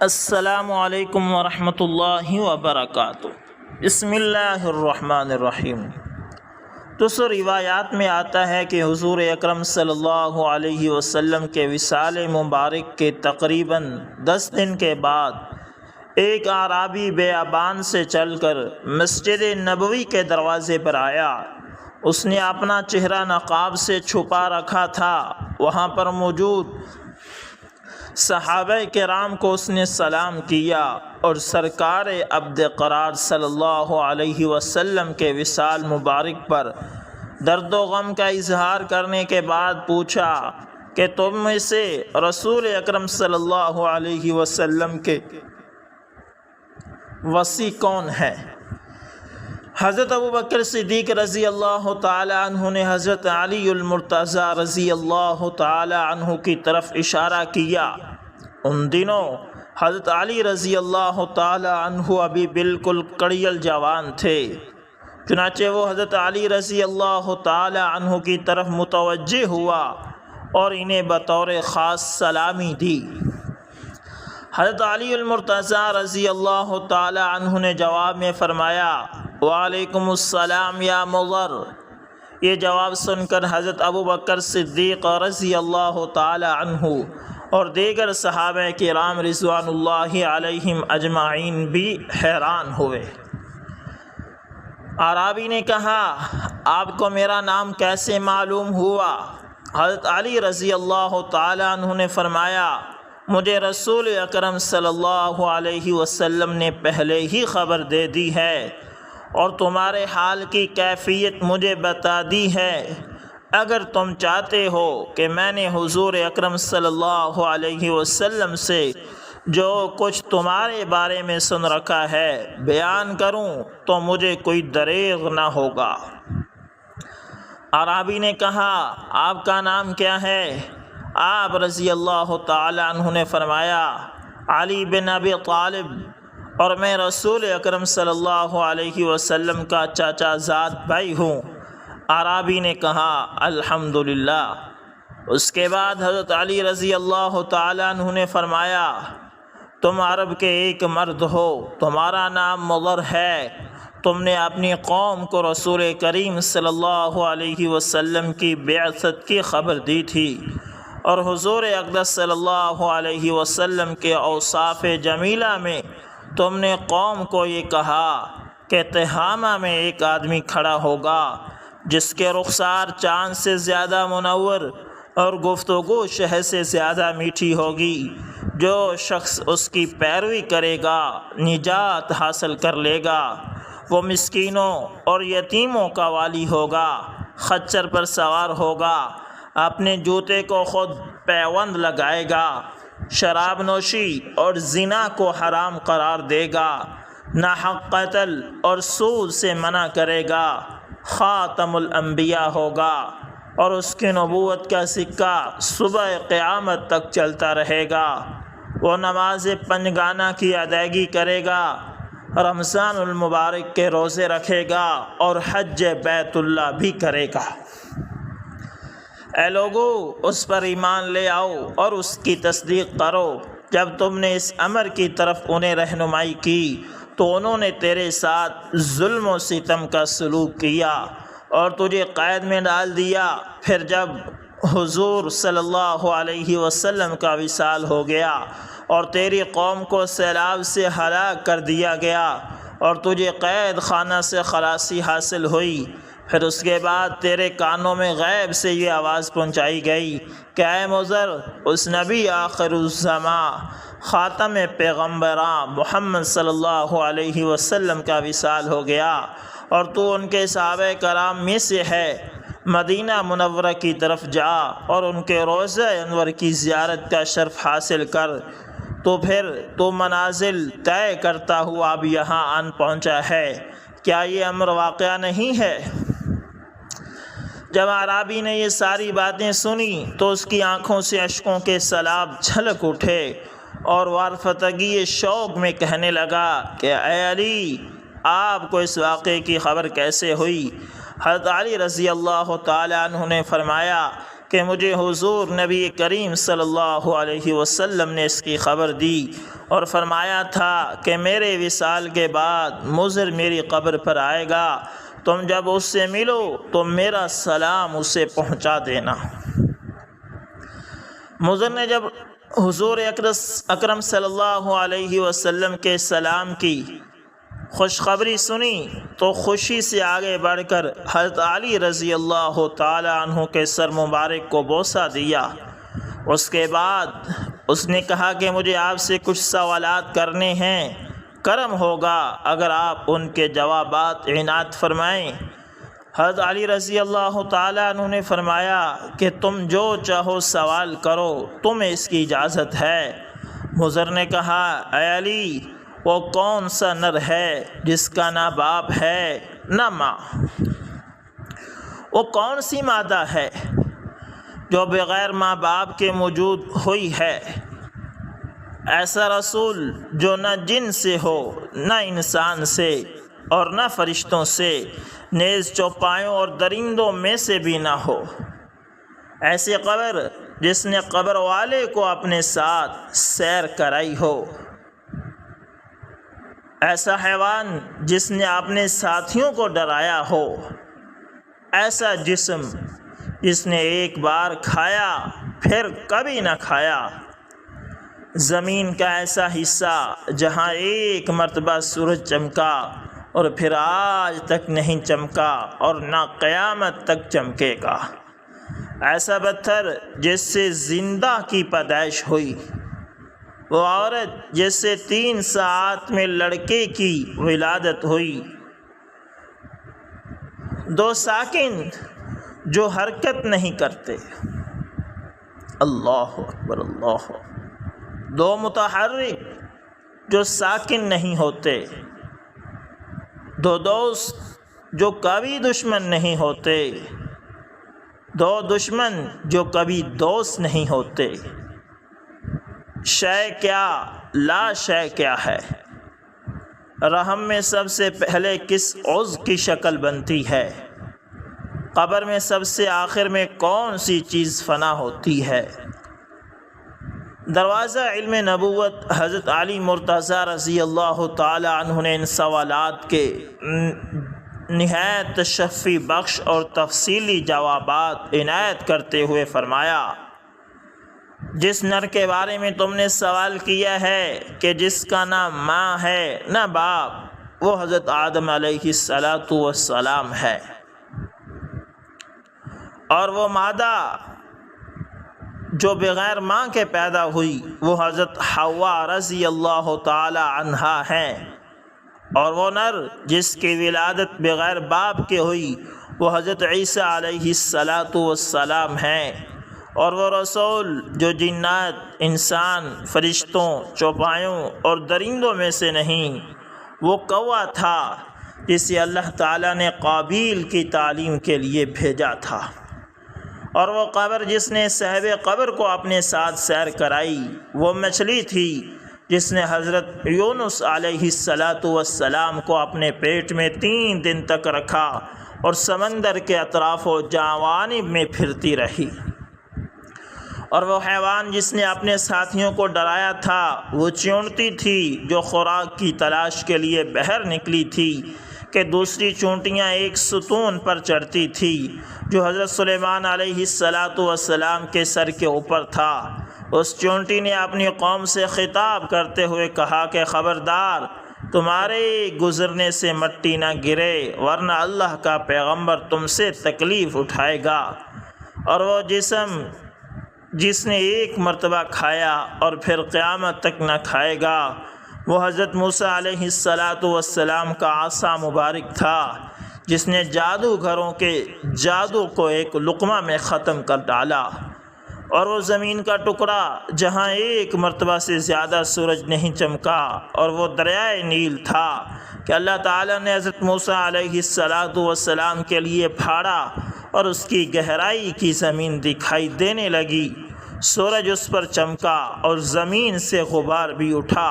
السلام علیکم ورحمۃ اللہ وبرکاتہ۔ بسم اللہ الرحمن الرحیم۔ تو روایات میں آتا ہے کہ حضور اکرم صلی اللہ علیہ وسلم کے وصال مبارک کے تقریباً 10 دن کے بعد ایک اعرابی بیابان سے چل کر مسجد نبوی کے دروازے پر آیا۔ اس نے اپنا چہرہ نقاب سے چھپا رکھا تھا۔ وہاں پر موجود صحابہ کرام کو اس نے سلام کیا اور سرکار عبد قرار صلی اللہ علیہ وسلم کے وصال مبارک پر درد و غم کا اظہار کرنے کے بعد پوچھا کہ تم میں سے رسول اکرم صلی اللہ علیہ وسلم کے وصی کون ہے؟ حضرت ابوبکر صدیق رضی اللہ تعالی عنہ نے حضرت علی المرتضیٰ رضی اللہ تعالی عنہ کی طرف اشارہ کیا۔ ان دنوں حضرت علی رضی اللہ تعالی عنہ ابھی بالکل کڑیل جوان تھے، چنانچہ وہ حضرت علی رضی اللہ تعالی عنہ کی طرف متوجہ ہوا اور انہیں بطور خاص سلامی دی۔ حضرت علی المرتضیٰ رضی اللہ تعالی عنہ نے جواب میں فرمایا، وعلیکم السلام یا مضر۔ یہ جواب سن کر حضرت ابوبکر صدیق رضی اللہ تعالی عنہ اور دیگر صحابہ کرام رضوان اللہ علیہم اجمعین بھی حیران ہوئے۔ اعرابی نے کہا، آپ کو میرا نام کیسے معلوم ہوا؟ حضرت علی رضی اللہ تعالی عنہ نے فرمایا، مجھے رسول اکرم صلی اللہ علیہ وسلم نے پہلے ہی خبر دے دی ہے اور تمہارے حال کی کیفیت مجھے بتا دی ہے۔ اگر تم چاہتے ہو کہ میں نے حضور اکرم صلی اللہ علیہ وسلم سے جو کچھ تمہارے بارے میں سن رکھا ہے بیان کروں تو مجھے کوئی دریغ نہ ہوگا۔ اعرابی نے کہا، آپ کا نام کیا ہے؟ آپ رضی اللہ تعالی عنہ نے فرمایا، علی بن ابی طالب، اور میں رسول اکرم صلی اللہ علیہ وسلم کا چاچا زاد بھائی ہوں۔ اعرابی نے کہا، الحمدللہ۔ اس کے بعد حضرت علی رضی اللہ تعالی عنہ نے فرمایا، تم عرب کے ایک مرد ہو، تمہارا نام مضر ہے، تم نے اپنی قوم کو رسول کریم صلی اللہ علیہ وسلم کی بعثت کی خبر دی تھی اور حضور اقدس صلی اللہ علیہ وسلم کے اوصاف جمیلہ میں تم نے قوم کو یہ کہا کہ تہامہ میں ایک آدمی کھڑا ہوگا جس کے رخسار چاند سے زیادہ منور اور گفتگو شہد سے زیادہ میٹھی ہوگی۔ جو شخص اس کی پیروی کرے گا نجات حاصل کر لے گا۔ وہ مسکینوں اور یتیموں کا والی ہوگا، خچر پر سوار ہوگا، اپنے جوتے کو خود پیوند لگائے گا، شراب نوشی اور زنا کو حرام قرار دے گا، ناحق قتل اور سود سے منع کرے گا، خاتم الانبیاء ہوگا اور اس کی نبوت کا سکہ صبح قیامت تک چلتا رہے گا۔ وہ نماز پنجگانہ کی ادائیگی کرے گا، رمضان المبارک کے روزے رکھے گا اور حج بیت اللہ بھی کرے گا۔ اے لوگو، اس پر ایمان لے آؤ اور اس کی تصدیق کرو۔ جب تم نے اس امر کی طرف انہیں رہنمائی کی تو انہوں نے تیرے ساتھ ظلم و ستم کا سلوک کیا اور تجھے قید میں ڈال دیا۔ پھر جب حضور صلی اللہ علیہ وسلم کا وصال ہو گیا اور تیری قوم کو سیلاب سے ہلاک کر دیا گیا اور تجھے قید خانہ سے خلاصی حاصل ہوئی، پھر اس کے بعد تیرے کانوں میں غیب سے یہ آواز پہنچائی گئی کہ اے مضر، اس نبی آخر الزماں خاتم پیغمبراں محمد صلی اللہ علیہ وسلم کا وصال ہو گیا اور تو ان کے صحابہ کرام میں سے ہے۔ مدینہ منورہ کی طرف جا اور ان کے روضہ انور کی زیارت کا شرف حاصل کر، تو پھر تو منازل طے کرتا ہوا اب یہاں آن پہنچا ہے۔ کیا یہ امر واقعہ نہیں ہے؟ جب اعرابی نے یہ ساری باتیں سنی تو اس کی آنکھوں سے اشکوں کے سیلاب چھلک اٹھے اور وارفتگی شوق میں کہنے لگا کہ اے علی، آپ کو اس واقعے کی خبر کیسے ہوئی؟ حضرت علی رضی اللہ تعالی عنہ نے فرمایا کہ کہ مجھے حضور نبی کریم صلی اللہ علیہ وسلم نے اس کی خبر دی اور فرمایا تھا کہ میرے وصال کے بعد مضر میری قبر پر آئے گا، تم جب اس سے ملو تو میرا سلام اسے پہنچا دینا۔ مضر نے جب حضور اکرم صلی اللہ علیہ وسلم کے سلام کی خوشخبری سنی تو خوشی سے آگے بڑھ کر حضرت علی رضی اللہ تعالی عنہ کے سر مبارک کو بوسہ دیا۔ اس کے بعد اس نے کہا کہ مجھے آپ سے کچھ سوالات کرنے ہیں، کرم ہوگا اگر آپ ان کے جوابات عنایت فرمائیں۔ حضرت علی رضی اللہ تعالی عنہ نے فرمایا کہ تم جو چاہو سوال کرو، تمہیں اس کی اجازت ہے۔ مضر نے کہا، اے علی، وہ کون سا نر ہے جس کا نہ باپ ہے نہ ماں؟ وہ کون سی مادہ ہے جو بغیر ماں باپ کے موجود ہوئی ہے؟ ایسا رسول جو نہ جن سے ہو، نہ انسان سے اور نہ فرشتوں سے، نیز چوپایوں اور درندوں میں سے بھی نہ ہو۔ ایسی قبر جس نے قبر والے کو اپنے ساتھ سیر کرائی ہو۔ ایسا حیوان جس نے اپنے ساتھیوں کو ڈرایا ہو۔ ایسا جسم جس نے ایک بار کھایا پھر کبھی نہ کھایا۔ زمین کا ایسا حصہ جہاں ایک مرتبہ سورج چمکا اور پھر آج تک نہیں چمکا اور نہ قیامت تک چمکے گا۔ ایسا پتھر جس سے زندہ کی پیدائش ہوئی۔ وہ عورت جس سے 3 ساعت میں لڑکے کی ولادت ہوئی۔ 2 ساکن جو حرکت نہیں کرتے، اللہ اکبر اللہ۔ 2 متحرک جو ساکن نہیں ہوتے۔ 2 دوست جو کبھی دشمن نہیں ہوتے۔ 2 دشمن جو کبھی دوست نہیں ہوتے۔ شے کیا لا شے کیا ہے؟ رحم میں سب سے پہلے کس عضو کی شکل بنتی ہے؟ قبر میں سب سے آخر میں کون سی چیز فنا ہوتی ہے؟ دروازہ علم نبوت حضرت علی مرتضیٰ رضی اللہ تعالی عنہ نے ان سوالات کے نہایت تشفی بخش اور تفصیلی جوابات عنایت کرتے ہوئے فرمایا، جس نر کے بارے میں تم نے سوال کیا ہے کہ جس کا نہ ماں ہے نہ باپ، وہ حضرت آدم علیہ السلام ہے، اور وہ مادہ جو بغیر ماں کے پیدا ہوئی وہ حضرت حوا رضی اللہ تعالی عنہا ہیں، اور وہ نر جس کی ولادت بغیر باپ کے ہوئی وہ حضرت عیسیٰ علیہ السلام ہیں، اور وہ رسول جو جنات، انسان، فرشتوں، چوپایوں اور درندوں میں سے نہیں، وہ کوا تھا جسے اللہ تعالیٰ نے قابیل کی تعلیم کے لیے بھیجا تھا، اور وہ قبر جس نے صاحب قبر کو اپنے ساتھ سیر کرائی، وہ مچھلی تھی جس نے حضرت یونس علیہ السلام کو اپنے پیٹ میں 3 دن تک رکھا اور سمندر کے اطراف و جوانب میں پھرتی رہی، اور وہ حیوان جس نے اپنے ساتھیوں کو ڈرایا تھا وہ چونٹی تھی جو خوراک کی تلاش کے لیے باہر نکلی تھی کہ دوسری چونٹیاں ایک ستون پر چڑھتی تھی جو حضرت سلیمان علیہ السلام کے سر کے اوپر تھا۔ اس چونٹی نے اپنی قوم سے خطاب کرتے ہوئے کہا کہ خبردار، تمہارے گزرنے سے مٹی نہ گرے ورنہ اللہ کا پیغمبر تم سے تکلیف اٹھائے گا۔ اور وہ جسم جس نے ایک مرتبہ کھایا اور پھر قیامت تک نہ کھائے گا وہ حضرت موسیٰ علیہ السلام کا عصا مبارک تھا جس نے جادوگروں کے جادو کو ایک لقمہ میں ختم کر ڈالا، اور وہ زمین کا ٹکڑا جہاں ایک مرتبہ سے زیادہ سورج نہیں چمکا، اور وہ دریائے نیل تھا کہ اللہ تعالیٰ نے حضرت موسیٰ علیہ السلام کے لیے پھاڑا اور اس کی گہرائی کی زمین دکھائی دینے لگی۔ سورج اس پر چمکا اور زمین سے غبار بھی اٹھا،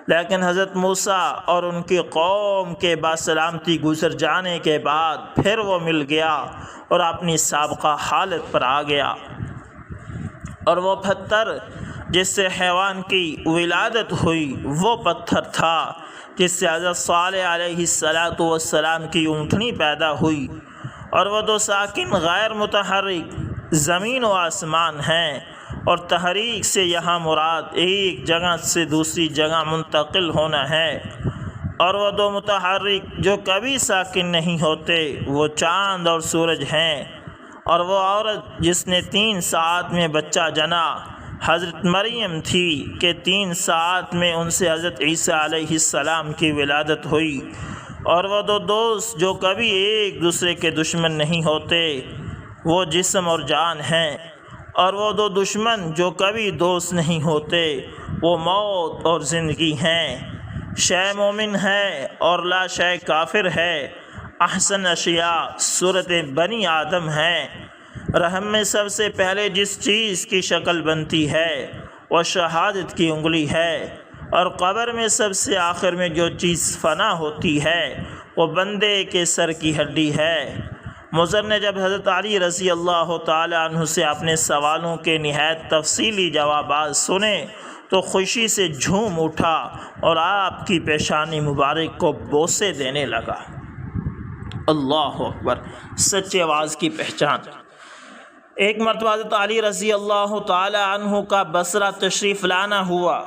لیکن حضرت موسیٰ اور ان کی قوم کے باسلامتی گزر جانے کے بعد پھر وہ مل گیا اور اپنی سابقہ حالت پر آ گیا۔ اور وہ پتھر جس سے حیوان کی ولادت ہوئی وہ پتھر تھا جس سے حضرت صالح علیہ السلام کی اونٹنی پیدا ہوئی، اور وہ دو ساکن غیر متحرک زمین و آسمان ہیں، اور تحریک سے یہاں مراد ایک جگہ سے دوسری جگہ منتقل ہونا ہے، اور وہ دو متحرک جو کبھی ساکن نہیں ہوتے وہ چاند اور سورج ہیں، اور وہ عورت جس نے 3 ساعت میں بچہ جنا حضرت مریم تھی کہ 3 ساعت میں ان سے حضرت عیسیٰ علیہ السلام کی ولادت ہوئی، اور وہ دو دوست جو کبھی ایک دوسرے کے دشمن نہیں ہوتے وہ جسم اور جان ہیں، اور وہ دو دشمن جو کبھی دوست نہیں ہوتے وہ موت اور زندگی ہیں، شے مومن ہے اور لا شے کافر ہے، احسن اشیاء صورت بنی آدم ہے، رحم میں سب سے پہلے جس چیز کی شکل بنتی ہے وہ شہادت کی انگلی ہے، اور قبر میں سب سے آخر میں جو چیز فنا ہوتی ہے وہ بندے کے سر کی ہڈی ہے۔ مضر نے جب حضرت علی رضی اللہ تعالی عنہ سے اپنے سوالوں کے نہایت تفصیلی جوابات سنے تو خوشی سے جھوم اٹھا اور آپ کی پیشانی مبارک کو بوسے دینے لگا۔ اللہ اکبر، سچے آواز کی پہچان۔ ایک مرتبہ حضرت علی رضی اللہ تعالی عنہ کا بصرہ تشریف لانا ہوا۔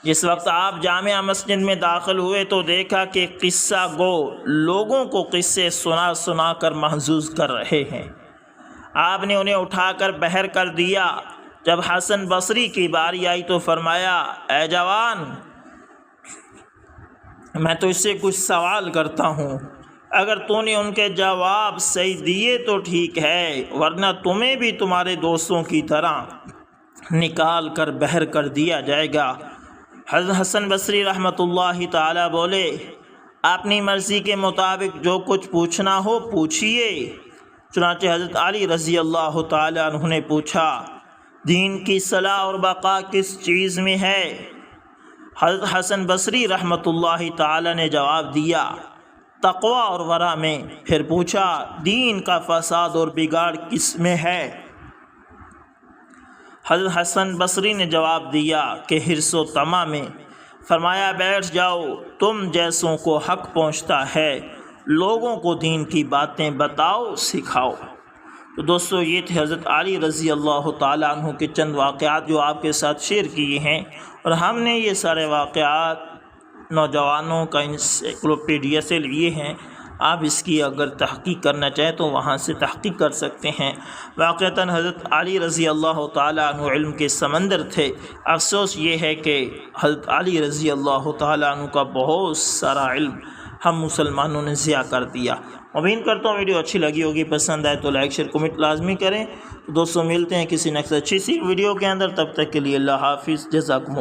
جس وقت آپ جامع مسجد میں داخل ہوئے تو دیکھا کہ قصہ گو لوگوں کو قصے سنا سنا کر محظوظ کر رہے ہیں۔ آپ نے انہیں اٹھا کر بحر کر دیا۔ جب حسن بصری کی باری آئی تو فرمایا، اے جوان، میں تو اس سے کچھ سوال کرتا ہوں، اگر تو نے ان کے جواب صحیح دیے تو ٹھیک ہے، ورنہ تمہیں بھی تمہارے دوستوں کی طرح نکال کر بحر کر دیا جائے گا۔ حضرت حسن بصری رحمۃ اللہ تعالی بولے، اپنی مرضی کے مطابق جو کچھ پوچھنا ہو پوچھیے۔ چنانچہ حضرت علی رضی اللہ تعالی عنہ نے پوچھا، دین کی صلاح اور بقا کس چیز میں ہے؟ حضرت حسن بصری رحمۃ اللہ تعالی نے جواب دیا، تقوی اور ورع میں۔ پھر پوچھا، دین کا فساد اور بگاڑ کس میں ہے؟ حضرت حسن بصری نے جواب دیا کہ حرص و طمع میں۔ فرمایا، بیٹھ جاؤ، تم جیسوں کو حق پہنچتا ہے، لوگوں کو دین کی باتیں بتاؤ سکھاؤ۔ تو دوستو، یہ تھے حضرت علی رضی اللہ تعالیٰ عنہ کے چند واقعات جو آپ کے ساتھ شیئر کیے ہیں، اور ہم نے یہ سارے واقعات نوجوانوں کا انسائکلوپیڈیا سے لیے ہیں۔ آپ اس کی اگر تحقیق کرنا چاہیں تو وہاں سے تحقیق کر سکتے ہیں۔ واقعتاً حضرت علی رضی اللہ تعالیٰ عنہ علم کے سمندر تھے۔ افسوس یہ ہے کہ حضرت علی رضی اللہ تعالیٰ عنہ کا بہت سارا علم ہم مسلمانوں نے ضیاع کر دیا۔ امید کرتا ہوں ویڈیو اچھی لگی ہوگی، پسند آئے تو لائک شیئر کمنٹ لازمی کریں۔ دوستوں، ملتے ہیں کسی نیکسٹ اچھی سی ویڈیو کے اندر، تب تک کے لیے اللہ حافظ، جزاکم اللہ۔